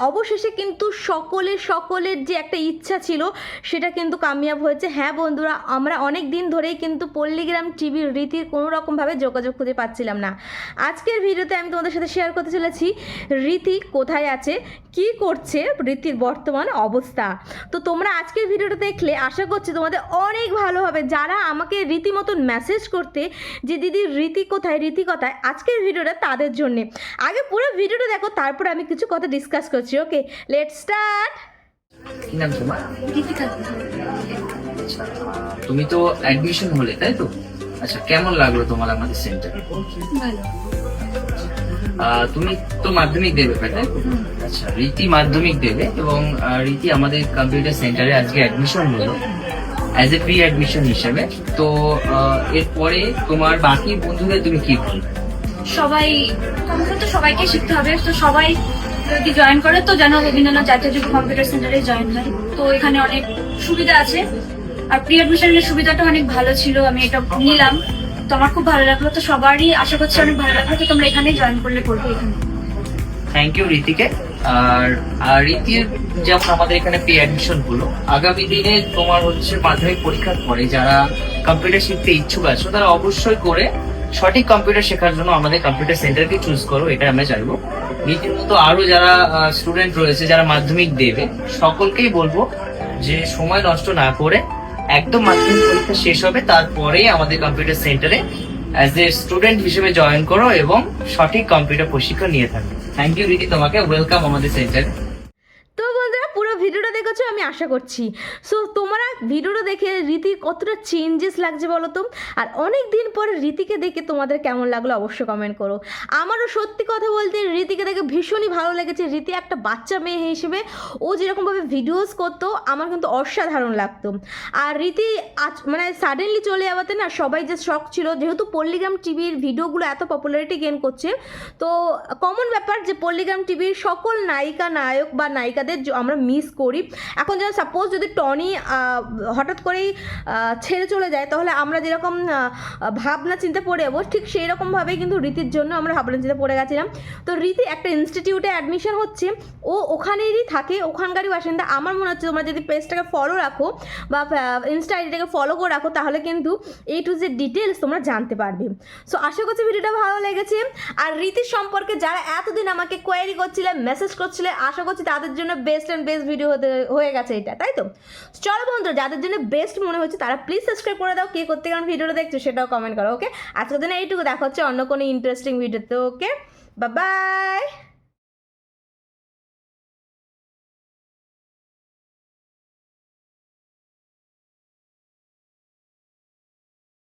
অবশেষে কিন্তু সকলের যে একটা ইচ্ছা ছিল সেটা কিন্তু কামিয়াব হয়েছে। হ্যাঁ বন্ধুরা, আমরা অনেক দিন ধরেই কিন্তু পল্লীগ্রাম টিভির রীতির কোনো রকমভাবে যোগাযোগ খুঁজে পাচ্ছিলাম না। আজকের ভিডিওতে আমি তোমাদের সাথে শেয়ার করতে চলেছি রীতি কোথায় আছে, কি করছে, রীতির বর্তমান অবস্থা। তো তোমরা আজকের ভিডিওটা দেখলে আশা করছি তোমাদের অনেক ভালো হবে। যারা আমাকে রীতিমতন মেসেজ করতে যে দিদি রীতি কোথায়, রীতি কোথায়, আজকের ভিডিওটা তাদের জন্যে। আগে পুরো ভিডিওটা দেখো, তারপর আমি কিছু কথা ডিসকাস করছি। ওকে, লেটস স্টার্ট। কি নাম তোমার? তুমি তো অ্যাডমিশন হলে, তাই তো? আচ্ছা, কেমন লাগলো তোমার আমাদের সেন্টারে? তুমি তো মাধ্যমিক দেবে, তাই তো? আচ্ছা, রীতি মাধ্যমিক দেবে এবং রীতি আমাদের কম্পিউটার সেন্টারে আজকে অ্যাডমিশন হলো অ্যাজ এ প্রি অ্যাডমিশন হিসেবে। তো এরপরে তোমার বাকি বন্ধুদের তুমি কি বলবে? সবাইকে শিখতে হবে, তো সবাই যদি জয়েন করে তো যেন রবীন্দ্রনাথ জাতীয় যুব কম্পিউটার সেন্টারে জয়েন হয়। তো এখানে অনেক সুবিধা আছে, আর প্রি অ্যাডমিশনের সুবিধাটা অনেক ভালো ছিল, আমি এটা নিলাম, তো আমার খুব ভালো লাগলো। তো সবারই আশা করছি অনেক ভালো লাগলো, তো তোমরা এখানে জয়েন করলে করবে এখানে। Thank you রীতিকে। আর রীতির যেমন আমাদের এখানে প্রি অ্যাডমিশন হলো, আগামী দিনে তোমার হচ্ছে মাধ্যমিক পরীক্ষার পরে যারা কম্পিউটার শিখতে ইচ্ছুক আছো তারা অবশ্যই করে সঠিক কম্পিউটার শেখার জন্য আমাদের কম্পিউটার সেন্টারকে চুজ করো, এটা আমরা চাইবো। রীতির মতো আরো যারা স্টুডেন্ট রয়েছে যারা মাধ্যমিক দেবে, সকলকেই বলবো যে সময় নষ্ট না করে একদম মাধ্যমিক পরীক্ষা শেষ হবে তারপরেই আমাদের কম্পিউটার সেন্টারে অ্যাজ এ স্টুডেন্ট হিসেবে জয়েন করো এবং সঠিক কম্পিউটার প্রশিক্ষণ নিয়ে থাকো। থ্যাংক ইউ রীতি, তোমাকে ওয়েলকাম আমাদের সেন্টারে। তো বন্ধুরা, পুরো ভিডিওটা দেখেছো আমি আশা করছি। সো তোমরা ভিডিওটা দেখে রীতির কতটা চেঞ্জেস লাগছে বলো তো, আর অনেক দিন পরে রীতিকে দেখে তোমাদের কেমন লাগলো অবশ্যই কমেন্ট করো। আমারও সত্যি কথা বলতে রীতিকে দেখে ভীষণই ভালো লেগেছে। রীতি একটা বাচ্চা মেয়ে হিসেবে ও যেরকমভাবে ভিডিওস করতো আমার কিন্তু অসাধারণ লাগতো। আর রীতি মানে সাডেনলি চলে যাওয়াতে না সবাই যে শখ ছিল, যেহেতু পল্লীগ্রাম টিভির ভিডিওগুলো এত পপুলারিটি গেইন করছে, তো কমন ব্যাপার যে পল্লীগ্রাম টিভির সকল নায়িকা নায়ক বা নায়িকা আমরা মিস করি। এখন যেন সাপোজ যদি টনি হঠাৎ করেই ছেড়ে চলে যায়, তাহলে আমরা যেরকম ভাবনা চিন্তা পড়ে যাবো, ঠিক সেই রকমভাবেই কিন্তু রীতির জন্য আমরা ভাবনা চিন্তা পড়ে গেছিলাম। তো রীতি একটা ইনস্টিটিউটে অ্যাডমিশন হচ্ছে, ও ওখানেরই থাকে, ওখানকারই বাসিন্দা। আমার মনে হচ্ছে তোমরা যদি পেজটাকে ফলো রাখো বা ইনস্টা আইডিটাকে ফলো করে রাখো, তাহলে কিন্তু A to Z ডিটেলস তোমরা জানতে পারবে। সো আশা করছি ভিডিওটা ভালো লেগেছে। আর রীতির সম্পর্কে যারা এতদিন আমাকে কোয়েরি করছিলে, মেসেজ করছিলে, আশা করছি তাদের জন্য বেস্ট অ্যান্ড বেস্ট ভিডিও হয়ে গেছে এটা, তাই তো? চলো বন্ধুরা, যাদের জন্য বেস্ট মনে হচ্ছে তারা প্লিজ সাবস্ক্রাইব করে দাও। কে করতে কারণ ভিডিওটা দেখছো সেটাও কমেন্ট করো। ওকে, আজকের দিনে এইটুকু, দেখা হচ্ছে অন্য কোনো ইন্টারেস্টিং ভিডিওতে। ওকে, বাই বাই।